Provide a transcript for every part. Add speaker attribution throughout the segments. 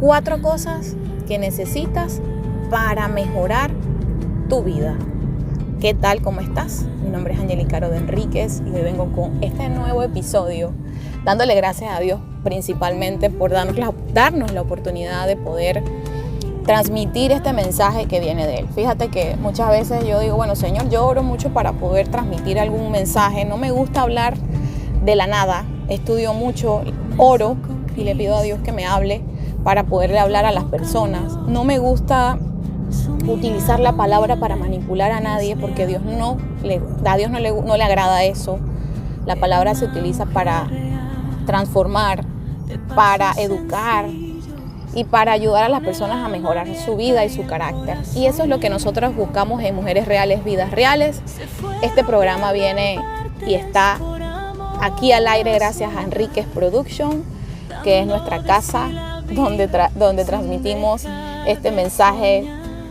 Speaker 1: 4 cosas que necesitas para mejorar tu vida. ¿Qué tal? ¿Cómo estás? Mi nombre es Angélica Caro de Enríquez y hoy vengo con este nuevo episodio dándole gracias a Dios principalmente por darnos la oportunidad de poder transmitir este mensaje que viene de Él. Fíjate que muchas veces yo digo, bueno, Señor, yo oro mucho para poder transmitir algún mensaje. No me gusta hablar de la nada. Estudio mucho, oro y le pido a Dios que me hable para poderle hablar a las personas. No me gusta utilizar la palabra para manipular a nadie porque a Dios no le agrada eso. La palabra se utiliza para transformar, para educar y para ayudar a las personas a mejorar su vida y su carácter. Y eso es lo que nosotros buscamos en Mujeres Reales, Vidas Reales. Este programa viene y está aquí al aire gracias a Enríquez Production, que es nuestra casa donde transmitimos este mensaje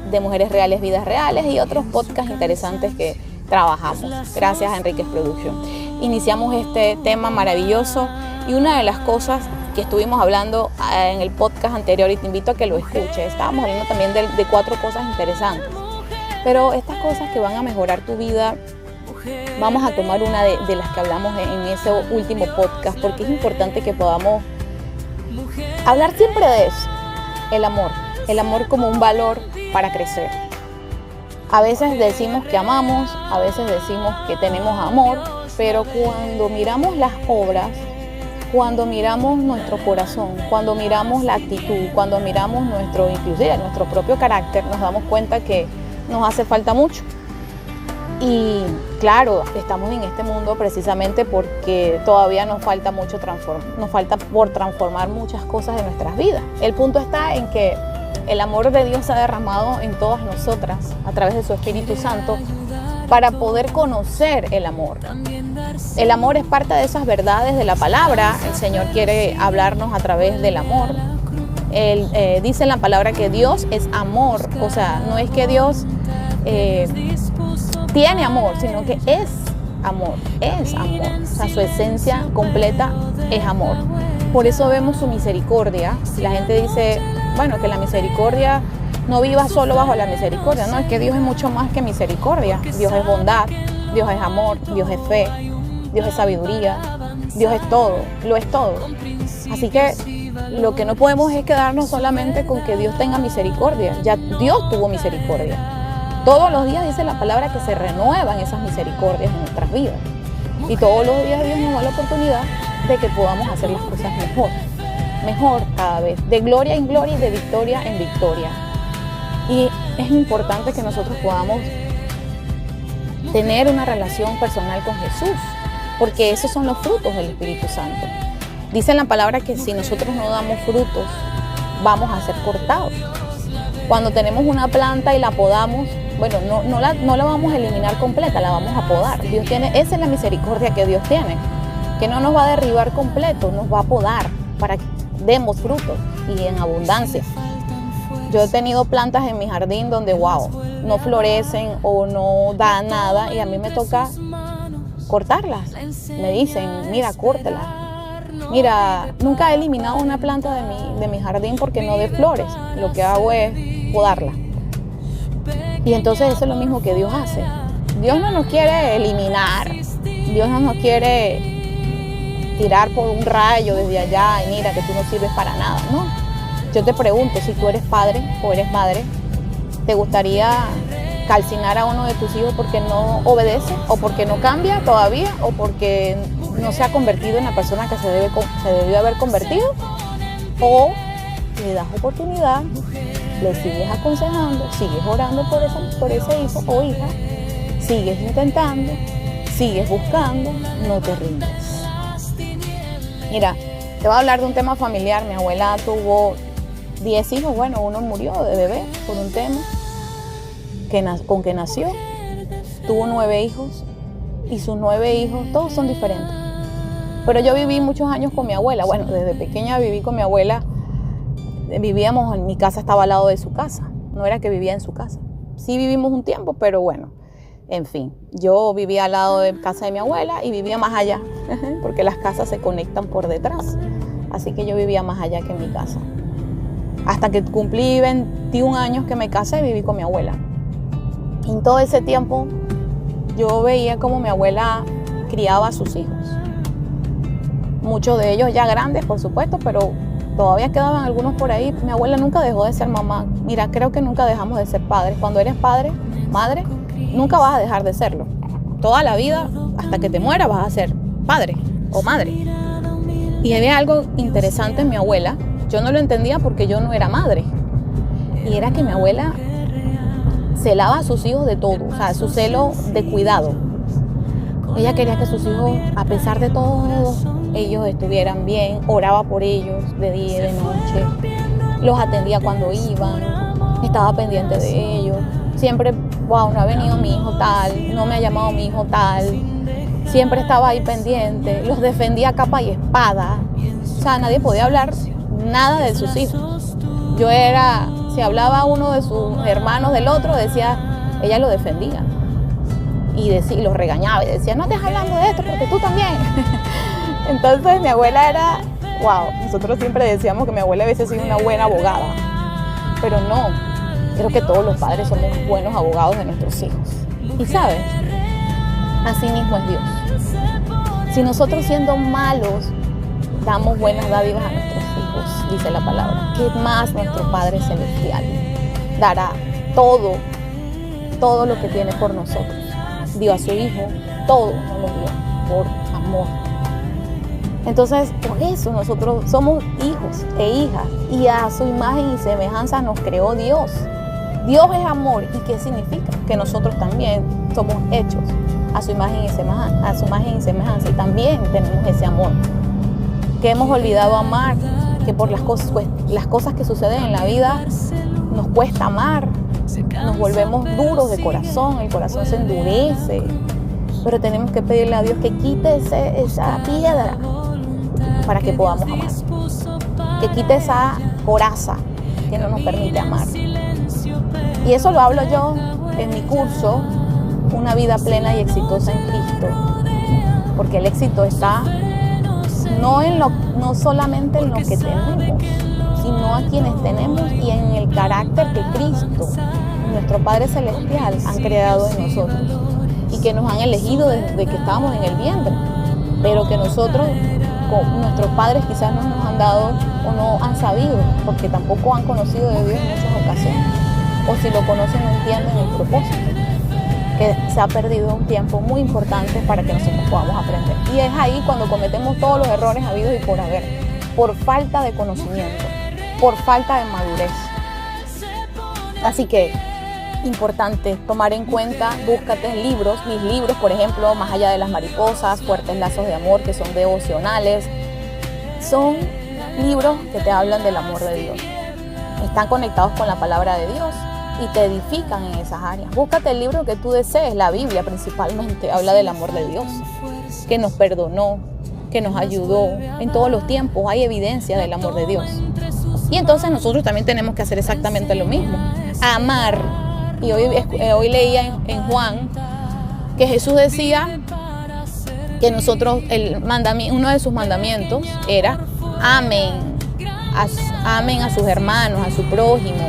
Speaker 1: de Mujeres Reales, Vidas Reales y otros podcasts interesantes que trabajamos. Gracias a Enríquez Production. Iniciamos este tema maravilloso y una de las cosas que estuvimos hablando en el podcast anterior, y te invito a que lo escuches, estábamos hablando también de 4 cosas interesantes, pero estas cosas que van a mejorar tu vida, vamos a tomar una de las que hablamos en ese último podcast, porque es importante que podamos hablar siempre de eso, el amor como un valor para crecer. A veces decimos que amamos, a veces decimos que tenemos amor, pero cuando miramos las obras, cuando miramos nuestro corazón, cuando miramos la actitud, cuando miramos inclusive nuestro propio carácter, nos damos cuenta que nos hace falta mucho. Y claro, estamos en este mundo precisamente porque todavía nos falta por transformar muchas cosas de nuestras vidas. El punto está en que el amor de Dios se ha derramado en todas nosotras a través de su Espíritu Santo para poder conocer el amor. El amor es parte de esas verdades de la palabra. El Señor quiere hablarnos a través del amor. Él dice en la palabra que Dios es amor. O sea, no es que Dios tiene amor, sino que es amor. Es amor. O sea, su esencia completa es amor. Por eso vemos su misericordia. La gente dice, bueno, que la misericordia no viva solo bajo la misericordia. No, es que Dios es mucho más que misericordia. Dios es bondad, Dios es amor, Dios es fe, Dios es sabiduría, Dios es todo, lo es todo. Así que lo que no podemos es quedarnos solamente con que Dios tenga misericordia. Ya Dios tuvo misericordia. Todos los días dice la palabra que se renuevan esas misericordias en nuestras vidas. Y todos los días Dios nos da la oportunidad de que podamos hacer las cosas mejor cada vez, de gloria en gloria y de victoria en victoria. Y es importante que nosotros podamos tener una relación personal con Jesús, porque esos son los frutos del Espíritu Santo. Dice en la palabra que si nosotros no damos frutos, vamos a ser cortados. Cuando tenemos una planta y la podamos, bueno, no la vamos a eliminar completa, la vamos a podar. Esa es la misericordia que Dios tiene, que no nos va a derribar completo, nos va a podar para que demos frutos y en abundancia. Yo he tenido plantas en mi jardín donde, no florecen o no dan nada y a mí me toca cortarlas. Me dicen, mira, córtala. Mira, nunca he eliminado una planta de mi jardín porque no dé flores. Lo que hago es podarla. Y entonces eso es lo mismo que Dios hace. Dios no nos quiere eliminar. Dios no nos quiere tirar por un rayo desde allá y mira que tú no sirves para nada, ¿no? Yo te pregunto, si tú eres padre o eres madre, ¿te gustaría calcinar a uno de tus hijos porque no obedece o porque no cambia todavía o porque no se ha convertido en la persona que se debió haber convertido? ¿O le das oportunidad, le sigues aconsejando, sigues orando por ese hijo o hija, sigues intentando, sigues buscando, no te rindes? Mira, te voy a hablar de un tema familiar. Mi abuela tuvo 10 hijos, bueno, uno murió de bebé por un tema con que nació. Tuvo 9 hijos y sus 9 hijos, todos son diferentes. Pero yo viví muchos años con mi abuela. Bueno, desde pequeña viví con mi abuela. Mi casa estaba al lado de su casa. No era que vivía en su casa. Sí vivimos un tiempo, pero bueno, en fin. Yo vivía al lado de casa de mi abuela y vivía más allá, porque las casas se conectan por detrás. Así que yo vivía más allá que en mi casa. Hasta que cumplí 21 años que me casé, viví con mi abuela. Y en todo ese tiempo yo veía cómo mi abuela criaba a sus hijos. Muchos de ellos ya grandes, por supuesto, pero todavía quedaban algunos por ahí. Mi abuela nunca dejó de ser mamá. Mira, creo que nunca dejamos de ser padres. Cuando eres padre, madre, nunca vas a dejar de serlo. Toda la vida, hasta que te mueras, vas a ser padre o madre. Y había algo interesante en mi abuela. Yo no lo entendía porque yo no era madre. Y era que mi abuela celaba a sus hijos de todo, o sea, su celo de cuidado. Ella quería que sus hijos, a pesar de todo, ellos estuvieran bien, oraba por ellos de día y de noche, los atendía cuando iban, estaba pendiente de ellos. Siempre, wow, no ha venido mi hijo tal, no me ha llamado mi hijo tal. Siempre estaba ahí pendiente, los defendía a capa y espada. O sea, nadie podía hablar nada de sus hijos. Si hablaba uno de sus hermanos del otro, decía, ella lo defendía. Y los regañaba y decía, no estés hablando de esto porque tú también. Entonces mi abuela era, wow, nosotros siempre decíamos que mi abuela hubiese sido una buena abogada. Pero no, creo que todos los padres somos buenos abogados de nuestros hijos. Y sabes, así mismo es Dios. Si nosotros siendo malos damos buenas dádivas a nuestros hijos, dice la palabra, ¿qué más nuestro Padre Celestial dará? Todo lo que tiene por nosotros. Dio a su Hijo, todo nos lo dio por amor. Entonces, por eso nosotros somos hijos e hijas y a su imagen y semejanza nos creó Dios. Dios es amor. ¿Y qué significa? Que nosotros también somos hechos a su imagen y semejanza y también tenemos ese amor. Que hemos olvidado amar, que por las cosas que suceden en la vida nos cuesta amar, nos volvemos duros de corazón, el corazón se endurece, pero tenemos que pedirle a Dios que quite esa piedra para que podamos amar, que quite esa coraza que no nos permite amar. Y eso lo hablo yo en mi curso, Una vida plena y exitosa en Cristo, porque el éxito está no solamente en lo que tenemos, sino a quienes tenemos y en el carácter que Cristo, nuestro Padre Celestial, han creado en nosotros y que nos han elegido desde que estábamos en el vientre, pero que nosotros, nuestros padres quizás no nos han dado o no han sabido, porque tampoco han conocido de Dios en muchas ocasiones, o si lo conocen no entienden el propósito, que se ha perdido un tiempo muy importante para que nosotros podamos aprender. Y es ahí cuando cometemos todos los errores habidos y por haber, por falta de conocimiento, por falta de madurez. Así que, importante tomar en cuenta, búscate libros, mis libros, por ejemplo, Más allá de las mariposas, Fuertes lazos de amor, que son devocionales. Son libros que te hablan del amor de Dios. Están conectados con la palabra de Dios y te edifican en esas áreas. Búscate el libro que tú desees, la Biblia principalmente, habla del amor de Dios, que nos perdonó, que nos ayudó en todos los tiempos. Hay evidencia del amor de Dios. Y entonces nosotros también tenemos que hacer exactamente lo mismo, amar. Y hoy leía en Juan que Jesús decía que nosotros, uno de sus mandamientos era amen a sus hermanos, a su prójimo,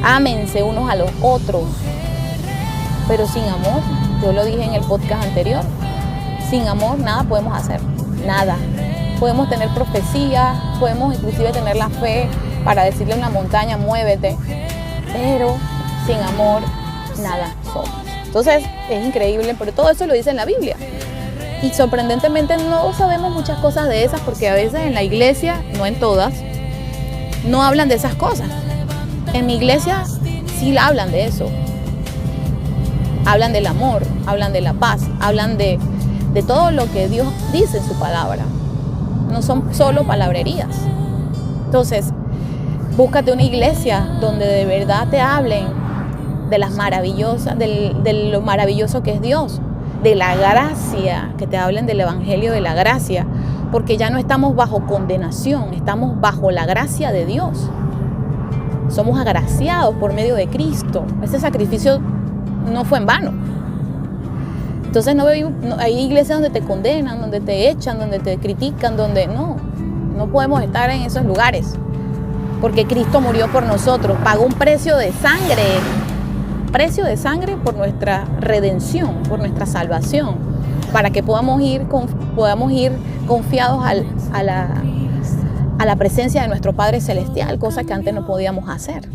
Speaker 1: ámense unos a los otros. Pero sin amor, yo lo dije en el podcast anterior, sin amor nada podemos hacer, nada. Podemos tener profecía, podemos inclusive tener la fe para decirle a una montaña, muévete, pero sin amor, nada somos. Entonces, es increíble, pero todo eso lo dice en la Biblia. Y sorprendentemente no sabemos muchas cosas de esas porque a veces en la iglesia, no en todas, no hablan de esas cosas. En mi iglesia sí hablan de eso. Hablan del amor, hablan de la paz, hablan de todo lo que Dios dice en su palabra. No son solo palabrerías. Entonces, búscate una iglesia donde de verdad te hablen de las maravillosas, de lo maravilloso que es Dios, de la gracia, que te hablen del evangelio de la gracia, porque ya no estamos bajo condenación, estamos bajo la gracia de Dios. Somos agraciados por medio de Cristo. Ese sacrificio no fue en vano. Entonces no hay iglesias donde te condenan, donde te echan, donde te critican, donde no podemos estar en esos lugares. porque Cristo murió por nosotros, pagó un precio de sangre por nuestra redención, por nuestra salvación, para que podamos ir confiados a la presencia de nuestro Padre Celestial, cosa que antes no podíamos hacer.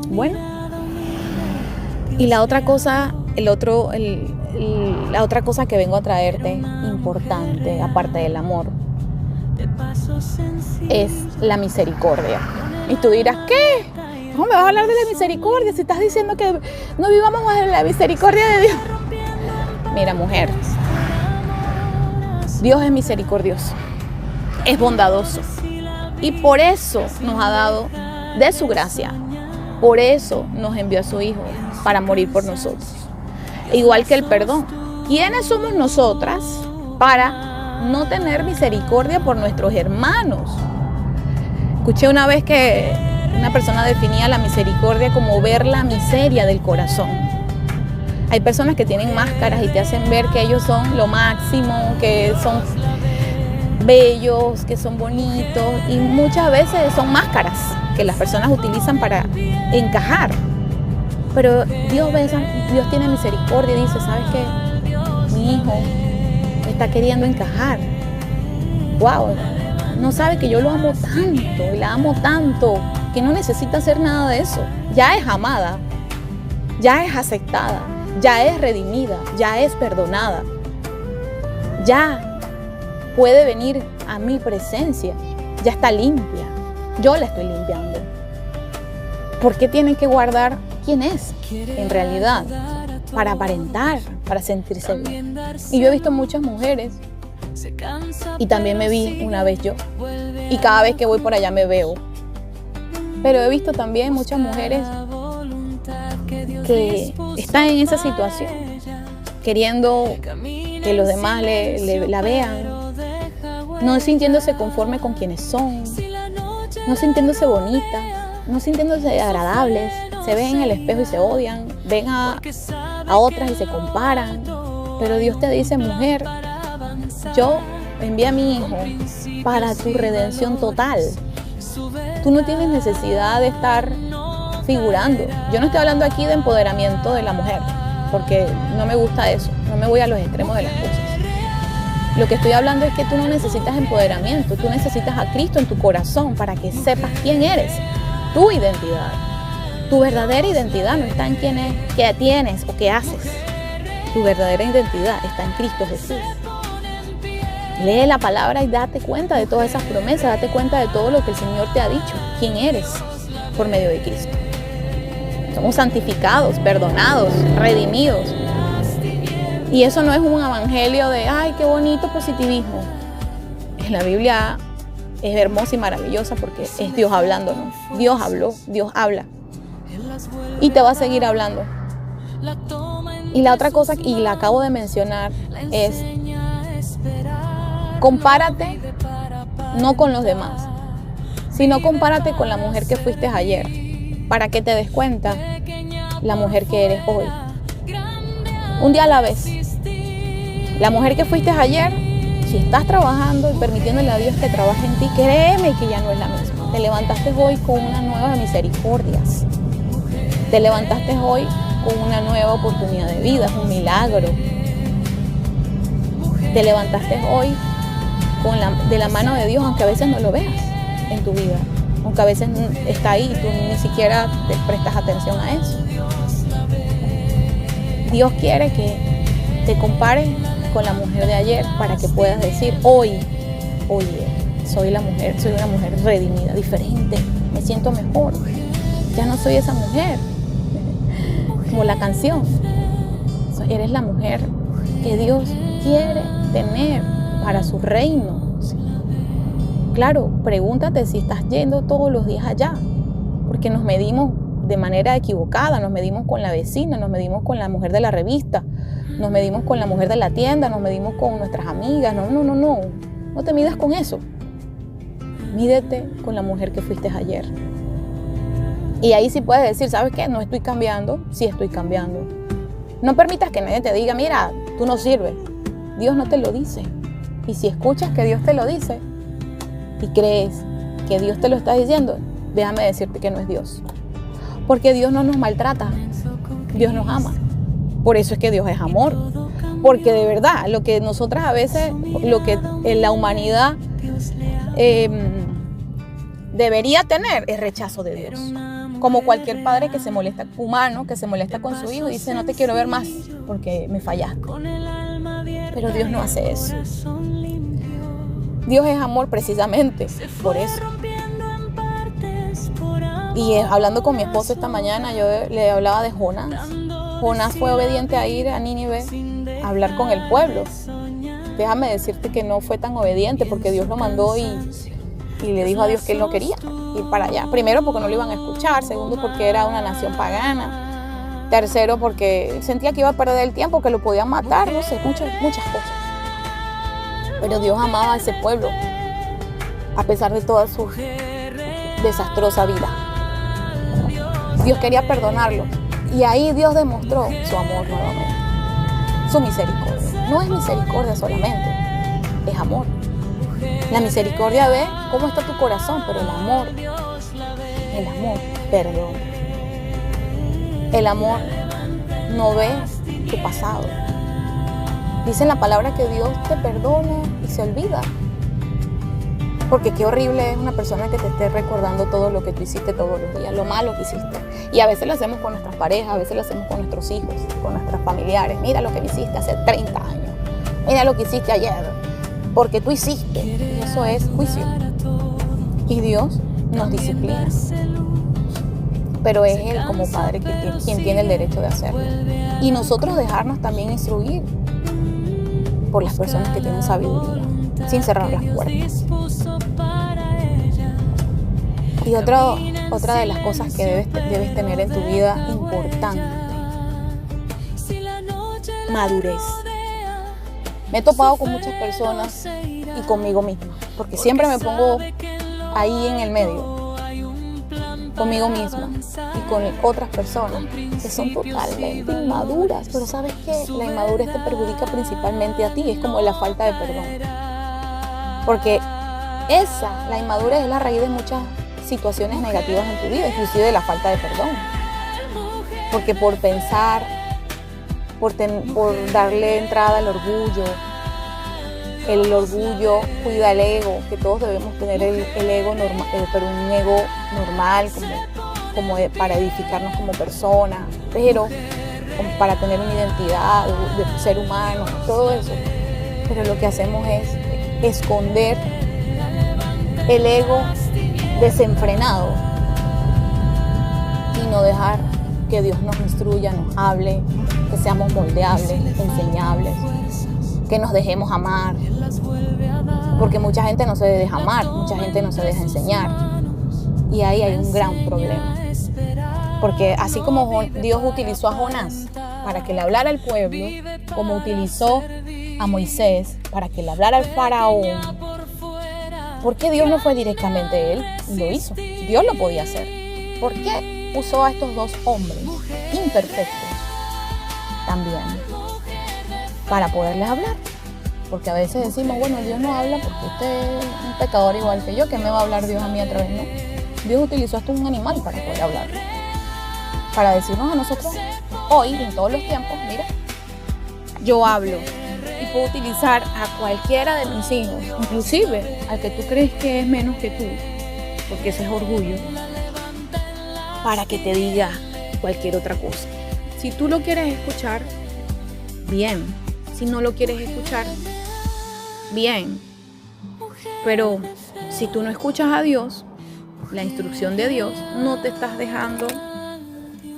Speaker 1: Bueno, y la otra cosa, la otra cosa que vengo a traerte, importante, aparte del amor, es la misericordia. Y tú dirás, ¿qué? ¿Cómo me vas a hablar de la misericordia si estás diciendo que no vivamos más en la misericordia de Dios? Mira, mujer, Dios es misericordioso, es bondadoso, y por eso nos ha dado de su gracia. Por eso nos envió a su Hijo para morir por nosotros. Igual que el perdón. ¿Quiénes somos nosotras para no tener misericordia por nuestros hermanos? Escuché una vez que una persona definía la misericordia como ver la miseria del corazón. Hay personas que tienen máscaras y te hacen ver que ellos son lo máximo, que son bellos, que son bonitos, y muchas veces son máscaras que las personas utilizan para encajar. Pero Dios tiene misericordia y dice, ¿sabes qué? Mi hijo está queriendo encajar. Wow, no sabe que yo lo amo tanto y la amo tanto que no necesita hacer nada de eso. Ya es amada, ya es aceptada, ya es redimida, ya es perdonada. Ya puede venir a mi presencia, ya está limpia. Yo la estoy limpiando. ¿Por qué tienen que guardar quién es en realidad? Para aparentar, para sentirse bien. Y yo he visto muchas mujeres, y también me vi una vez yo, y cada vez que voy por allá me veo. Pero he visto también muchas mujeres que están en esa situación, queriendo que los demás la vean, no sintiéndose conforme con quienes son, no sintiéndose bonitas, no sintiéndose agradables, se ven en el espejo y se odian, ven a otras y se comparan. Pero Dios te dice, mujer, yo envié a mi Hijo para tu redención total. Tú no tienes necesidad de estar figurando. Yo no estoy hablando aquí de empoderamiento de la mujer, porque no me gusta eso, no me voy a los extremos de las cosas. Lo que estoy hablando es que tú no necesitas empoderamiento, tú necesitas a Cristo en tu corazón para que sepas quién eres, tu identidad. Tu verdadera identidad no está en quién es, qué tienes o qué haces. Tu verdadera identidad está en Cristo Jesús. Lee la palabra y date cuenta de todas esas promesas, date cuenta de todo lo que el Señor te ha dicho, quién eres por medio de Cristo. Somos santificados, perdonados, redimidos. Y eso no es un evangelio de, ay, qué bonito positivismo. La Biblia es hermosa y maravillosa porque es Dios hablándonos. Dios habló, Dios habla. Y te va a seguir hablando. Y la otra cosa, y la acabo de mencionar, es compárate no con los demás, sino compárate con la mujer que fuiste ayer, para que te des cuenta la mujer que eres hoy. Un día a la vez. La mujer que fuiste ayer, si estás trabajando y permitiéndole a Dios que trabaje en ti, créeme que ya no es la misma. Te levantaste hoy con una nueva misericordias. Te levantaste hoy con una nueva oportunidad de vida, es un milagro. Te levantaste hoy de la mano de Dios, aunque a veces no lo veas en tu vida, aunque a veces está ahí y tú ni siquiera te prestas atención a eso. Dios quiere que te compares con la mujer de ayer para que puedas decir hoy, oye, soy una mujer redimida, diferente, me siento mejor, ya no soy esa mujer, como la canción, eres la mujer que Dios quiere tener para su reino. Claro, pregúntate si estás yendo todos los días allá, porque nos medimos de manera equivocada, nos medimos con la vecina, nos medimos con la mujer de la revista, nos medimos con la mujer de la tienda, nos medimos con nuestras amigas. No te midas con eso. Mídete con la mujer que fuiste ayer. Y ahí sí puedes decir, ¿sabes qué? No estoy cambiando, sí estoy cambiando. No permitas que nadie te diga, mira, tú no sirves. Dios no te lo dice. Y si escuchas que Dios te lo dice y crees que Dios te lo está diciendo, déjame decirte que no es Dios. Porque Dios no nos maltrata, Dios nos ama. Por eso es que Dios es amor. Porque de verdad, lo que nosotras a veces, lo que en la humanidad debería tener es rechazo de Dios. Como cualquier padre que se molesta, humano, que se molesta con su hijo y dice, no te quiero ver más porque me fallaste. Pero Dios no hace eso. Dios es amor precisamente por eso. Y hablando con mi esposo esta mañana, yo le hablaba de Jonás. Jonás fue obediente a ir a Nínive a hablar con el pueblo. Déjame decirte que no fue tan obediente porque Dios lo mandó y le dijo a Dios que él no quería ir para allá. Primero porque no lo iban a escuchar, segundo porque era una nación pagana, tercero porque sentía que iba a perder el tiempo, que lo podían matar, no sé, muchas cosas. Pero Dios amaba a ese pueblo a pesar de toda su desastrosa vida. Dios quería perdonarlo y ahí Dios demostró su amor nuevamente, su misericordia. No es misericordia solamente, es amor. La misericordia ve cómo está tu corazón, pero el amor perdona. El amor no ve tu pasado. Dice en la palabra que Dios te perdona y se olvida. Porque qué horrible es una persona que te esté recordando todo lo que tú hiciste todos los días, lo malo que hiciste. Y a veces lo hacemos con nuestras parejas, a veces lo hacemos con nuestros hijos, con nuestros familiares. Mira lo que me hiciste hace 30 años. Mira lo que hiciste ayer. Porque tú hiciste. Y eso es juicio. Y Dios nos disciplina. Pero es Él como Padre quien tiene el derecho de hacerlo. Y nosotros dejarnos también instruir por las personas que tienen sabiduría, sin cerrar las puertas. Y otra de las cosas que debes tener en tu vida importante, madurez. Me he topado con muchas personas y conmigo misma, porque siempre me pongo ahí en el medio, conmigo misma y con otras personas que son totalmente inmaduras. Pero ¿sabes qué? La inmadurez te perjudica principalmente a ti, es como la falta de perdón. Porque la inmadurez es la raíz de muchas situaciones negativas en tu vida, inclusive de la falta de perdón. Porque por pensar, por darle entrada al orgullo, el orgullo cuida el ego, que todos debemos tener el ego normal, pero un ego normal, como para edificarnos como personas, pero como para tener una identidad de ser humano, todo eso. Pero lo que hacemos es esconder el ego desenfrenado y no dejar que Dios nos instruya, nos hable, que seamos moldeables, enseñables, que nos dejemos amar, porque mucha gente no se deja amar, mucha gente no se deja enseñar, y ahí hay un gran problema, porque así como Dios utilizó a Jonás para que le hablara al pueblo, como utilizó a Moisés para que le hablara al faraón, ¿por qué Dios no fue directamente él? Lo hizo, Dios lo podía hacer. ¿Por qué usó a estos dos hombres imperfectos también para poderles hablar? Porque a veces decimos, bueno, Dios no habla porque usted es un pecador igual que yo, ¿qué me va a hablar Dios a mí a través? No. Dios utilizó hasta un animal para poder hablar, para decirnos a nosotros hoy, en todos los tiempos, mira, yo hablo y puedo utilizar a cualquiera de mis hijos, inclusive al que tú crees que es menos que tú, porque ese es orgullo, para que te diga cualquier otra cosa. Si tú lo quieres escuchar, bien. Si no lo quieres escuchar, bien. Pero si tú no escuchas a Dios, la instrucción de Dios, no te estás dejando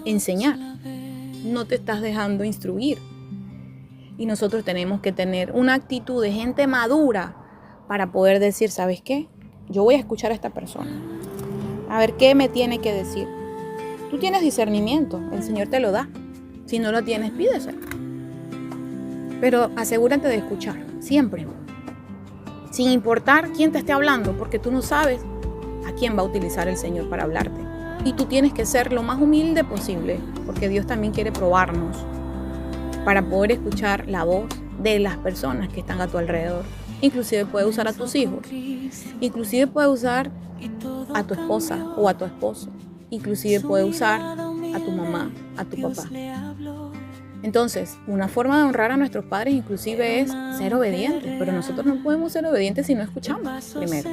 Speaker 1: enseñar, no te estás dejando instruir. Y nosotros tenemos que tener una actitud de gente madura para poder decir, ¿sabes qué? Yo voy a escuchar a esta persona, a ver qué me tiene que decir. Tú tienes discernimiento, el Señor te lo da. Si no lo tienes, pídeselo. Pero asegúrate de escuchar, siempre. Sin importar quién te esté hablando, porque tú no sabes a quién va a utilizar el Señor para hablarte. Y tú tienes que ser lo más humilde posible, porque Dios también quiere probarnos para poder escuchar la voz de las personas que están a tu alrededor. inclusive puede usar a tus hijos, inclusive puede usar a tu esposa o a tu esposo, inclusive puede usar a tu mamá, a tu papá. Entonces, una forma de honrar a nuestros padres inclusive es ser obedientes, pero nosotros no podemos ser obedientes si no escuchamos primero.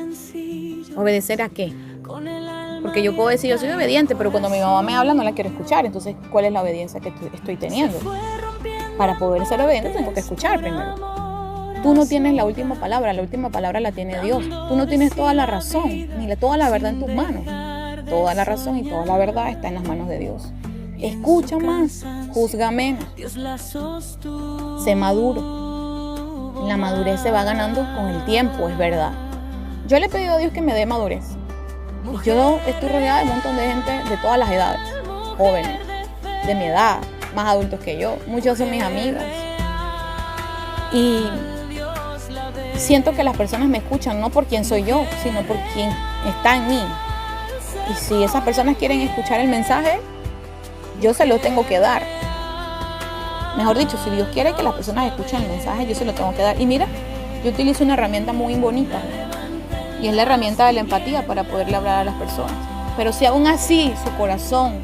Speaker 1: ¿Obedecer a qué? Porque yo puedo decir, yo soy obediente, pero cuando mi mamá me habla no la quiero escuchar. Entonces, ¿cuál es la obediencia que estoy teniendo? Para poder ser obediente tengo que escuchar primero. Tú no tienes la última palabra la tiene Dios. Tú no tienes toda la razón, ni toda la verdad en tus manos. Toda la razón y toda la verdad está en las manos de Dios. Escucha más, juzga menos, sé maduro. La madurez se va ganando con el tiempo, es verdad. Yo le he pedido a Dios que me dé madurez. Y yo estoy rodeada de un montón de gente de todas las edades, jóvenes, de mi edad, más adultos que yo. Muchos son mis amigas. Y siento que las personas me escuchan no por quién soy yo, sino por quién está en mí. Y si esas personas quieren escuchar el mensaje, yo se lo tengo que dar. Mejor dicho, si Dios quiere que las personas escuchen el mensaje, yo se lo tengo que dar. Y mira, yo utilizo una herramienta muy bonita, y es la herramienta de la empatía para poderle hablar a las personas. Pero si aún así su corazón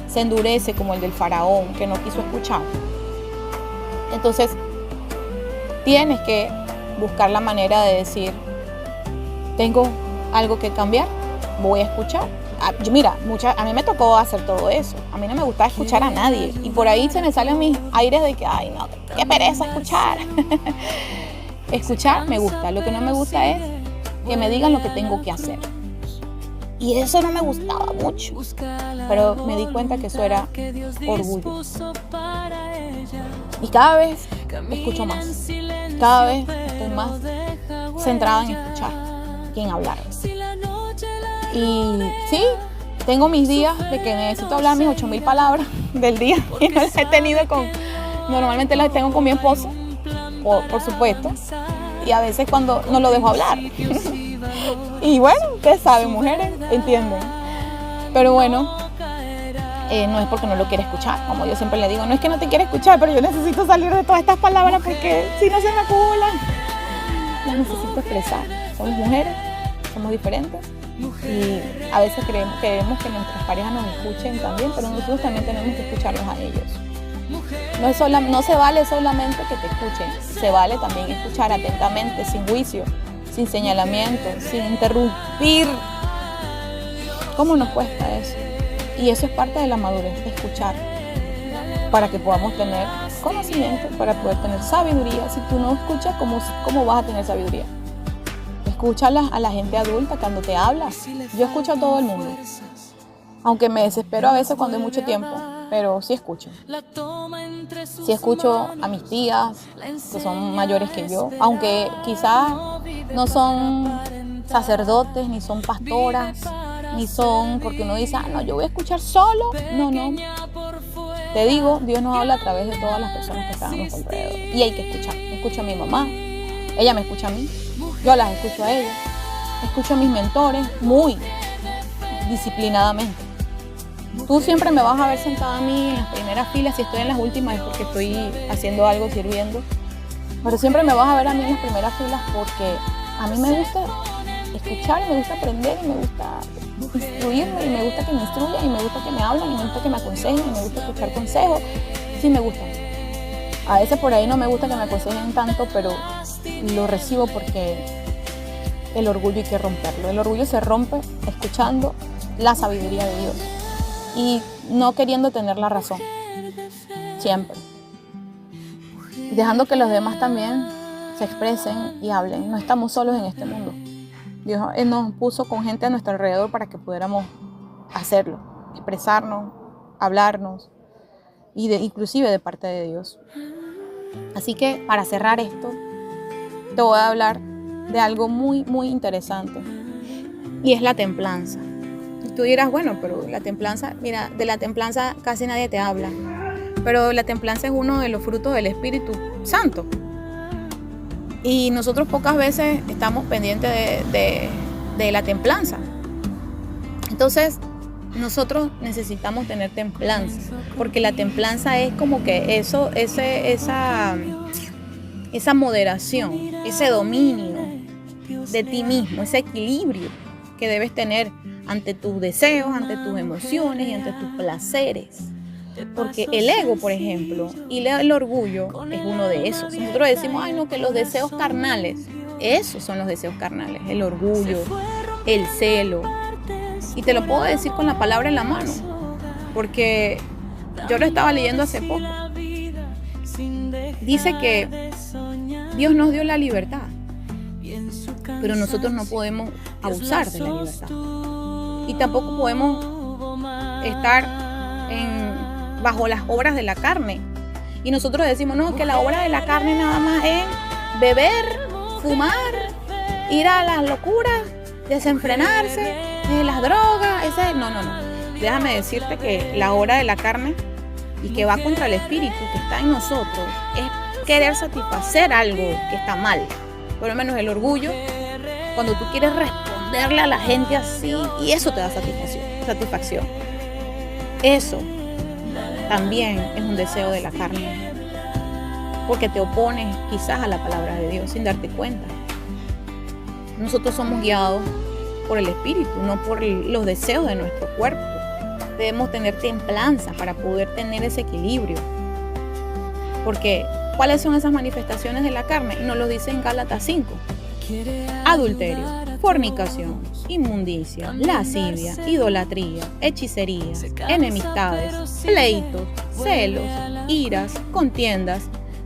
Speaker 1: se endurece como el del faraón que no quiso escuchar, entonces tienes que buscar la manera de decir, tengo algo que cambiar, voy a escuchar. Mira, a mí me tocó hacer todo eso. A mí no me gustaba escuchar a nadie. Y por ahí se me salen mis aires de que, ay no, qué pereza escuchar. Escuchar me gusta. Lo que no me gusta es que me digan lo que tengo que hacer. Y eso no me gustaba mucho. Pero me di cuenta que eso era orgullo. Y cada vez escucho más. Cada vez estoy más centrada en escuchar que en hablar. Y sí, tengo mis días de que necesito hablar mis 8,000 palabras del día. Y no las he tenido normalmente las tengo con mi esposo, por supuesto. Y a veces cuando no lo dejo hablar. Y bueno, ustedes saben, mujeres, entienden. Pero bueno, no es porque no lo quiera escuchar. Como yo siempre le digo, no es que no te quiera escuchar, pero yo necesito salir de todas estas palabras porque si no se me acumulan. Las necesito expresar. Somos mujeres, somos diferentes. Y a veces queremos que nuestras parejas nos escuchen también, pero nosotros también tenemos que escucharlos a ellos. No se vale solamente que te escuchen, se vale también escuchar atentamente, sin juicio, sin señalamiento, sin interrumpir. ¿Cómo nos cuesta eso? Y eso es parte de la madurez, escuchar, para que podamos tener conocimiento, para poder tener sabiduría. Si tú no escuchas, ¿cómo vas a tener sabiduría? Escucha a la gente adulta cuando te habla. Yo escucho a todo el mundo. Aunque me desespero a veces cuando hay mucho tiempo, pero sí escucho. Sí escucho a mis tías, que son mayores que yo, aunque quizás no son sacerdotes, ni son pastoras, ni son, porque uno dice, no, yo voy a escuchar solo. No. Te digo, Dios nos habla a través de todas las personas que están a nuestro alrededor. Y hay que escuchar. Escucho a mi mamá, ella me escucha a mí. Yo las escucho a ellos, escucho a mis mentores muy disciplinadamente. Tú siempre me vas a ver sentada a mí en las primeras filas, si estoy en las últimas es porque estoy haciendo algo, sirviendo. Pero siempre me vas a ver a mí en las primeras filas porque a mí me gusta escuchar, y me gusta aprender, y me gusta instruirme, y me gusta que me instruyan, y me gusta que me hablen, y me gusta que me aconsejen, y me gusta escuchar consejos. Sí me gusta. A veces por ahí no me gusta que me aconsejen tanto, pero lo recibo porque el orgullo hay que romperlo. El orgullo se rompe escuchando la sabiduría de Dios y no queriendo tener la razón, siempre. Dejando que los demás también se expresen y hablen. No estamos solos en este mundo. Dios nos puso con gente a nuestro alrededor para que pudiéramos hacerlo, expresarnos, hablarnos, y inclusive de parte de Dios. Así que para cerrar esto, te voy a hablar de algo muy, muy interesante, y es la templanza. Y tú dirás, bueno, pero la templanza, mira, de la templanza casi nadie te habla, pero la templanza es uno de los frutos del Espíritu Santo. Y nosotros pocas veces estamos pendientes de la templanza. Entonces, nosotros necesitamos tener templanza, porque la templanza es como que esa moderación, ese dominio, de ti mismo, ese equilibrio que debes tener ante tus deseos, ante tus emociones y ante tus placeres. Porque el ego, por ejemplo, y el orgullo es uno de esos. Nosotros decimos, ay no, que los deseos carnales, esos son los deseos carnales, el orgullo, el celo. Y te lo puedo decir con la palabra en la mano, porque yo lo estaba leyendo hace poco. Dice que Dios nos dio la libertad, pero nosotros no podemos abusar de la libertad. Y tampoco podemos estar bajo las obras de la carne. Y nosotros decimos, no, que la obra de la carne nada más es beber, fumar, ir a las locuras, desenfrenarse, las drogas. No. Déjame decirte que la obra de la carne y que va contra el espíritu que está en nosotros es querer satisfacer algo que está mal. Por lo menos el orgullo, cuando tú quieres responderle a la gente así, y eso te da satisfacción. Eso también es un deseo de la carne, porque te opones quizás a la palabra de Dios sin darte cuenta. Nosotros somos guiados por el espíritu, no por los deseos de nuestro cuerpo. Debemos tener templanza para poder tener ese equilibrio. Porque, ¿cuáles son esas manifestaciones de la carne? Nos lo dice en Gálatas 5. Adulterio, fornicación, inmundicia, lascivia, idolatría, hechicería, enemistades, pleitos, celos, iras, contiendas,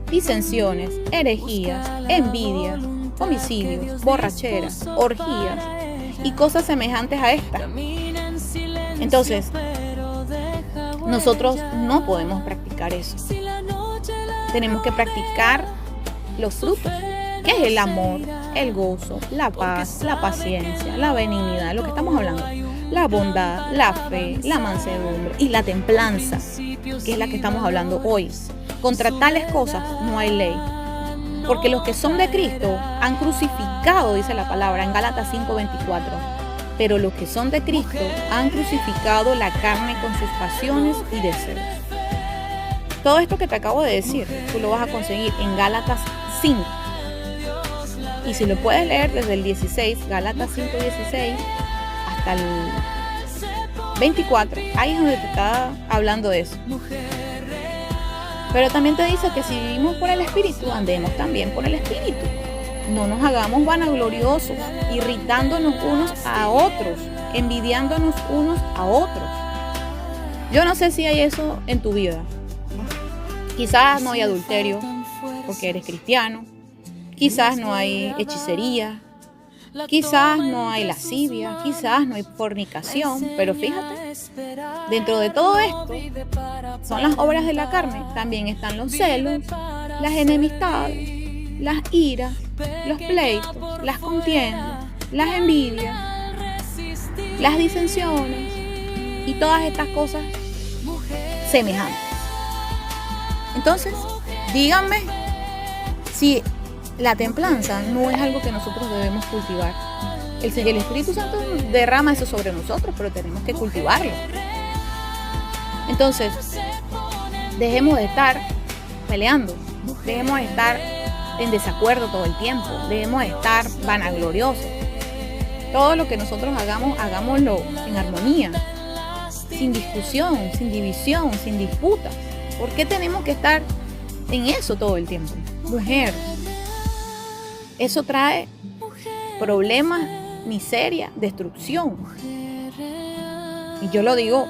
Speaker 1: disensiones, herejías, envidias, homicidios, borracheras, orgías y cosas semejantes a estas. Entonces, nosotros no podemos practicar eso. Tenemos que practicar los frutos, que es el amor, el gozo, la paz, la paciencia, la benignidad, lo que estamos hablando, la bondad, la fe, la mansedumbre y la templanza, que es la que estamos hablando hoy. Contra tales cosas no hay ley, porque los que son de Cristo han crucificado, dice la palabra en Gálatas 5:24, pero los que son de Cristo han crucificado la carne con sus pasiones y deseos. Todo esto que te acabo de decir, tú lo vas a conseguir en Gálatas 5. Y si lo puedes leer desde el 16, Gálatas 5:16, hasta el 24, ahí es donde te está hablando de eso. Pero también te dice que si vivimos por el Espíritu, andemos también por el Espíritu. No nos hagamos vanagloriosos, irritándonos unos a otros, envidiándonos unos a otros. Yo no sé si hay eso en tu vida. Quizás no hay adulterio porque eres cristiano. Quizás no hay hechicería. Quizás no hay lascivia. Quizás no hay fornicación. Pero fíjate, dentro de todo esto son las obras de la carne. También están los celos, las enemistades, las iras, los pleitos, las contiendas, las envidias, las disensiones y todas estas cosas semejantes. Entonces, díganme si la templanza no es algo que nosotros debemos cultivar. El Espíritu Santo derrama eso sobre nosotros, pero tenemos que cultivarlo. Entonces, dejemos de estar peleando, dejemos de estar en desacuerdo todo el tiempo, debemos de estar vanagloriosos. Todo lo que nosotros hagamos, hagámoslo en armonía, sin discusión, sin división, sin disputas. ¿Por qué tenemos que estar en eso todo el tiempo? Mujer, eso trae problemas, miseria, destrucción. Y yo lo digo,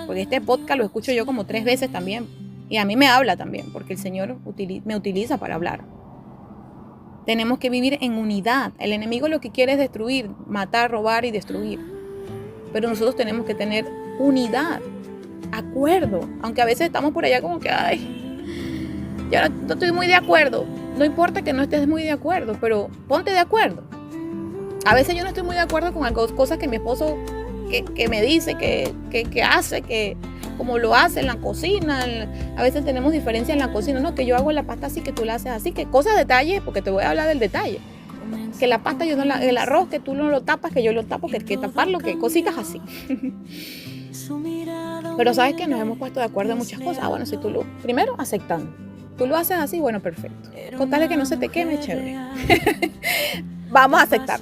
Speaker 1: porque este podcast lo escucho yo como 3 veces también. Y a mí me habla también, porque el Señor me utiliza para hablar. Tenemos que vivir en unidad. El enemigo lo que quiere es destruir, matar, robar y destruir. Pero nosotros tenemos que tener unidad, acuerdo. Aunque a veces estamos por allá como que, ay, ya no estoy muy de acuerdo. No importa que no estés muy de acuerdo, pero ponte de acuerdo. A veces yo no estoy muy de acuerdo con cosas que mi esposo que me dice, que hace, que como lo hace en la cocina. A veces tenemos diferencias en la cocina. No, que yo hago la pasta así, que tú la haces así. Que cosas, detalles, porque te voy a hablar del detalle. Que la pasta, el arroz, que tú no lo tapas, que yo lo tapo, que taparlo, que cositas así. Pero sabes que nos hemos puesto de acuerdo en muchas cosas. Bueno, si tú primero aceptando. Tú lo haces así, bueno, perfecto. Con tal de que no se te queme, chévere. Vamos a aceptar.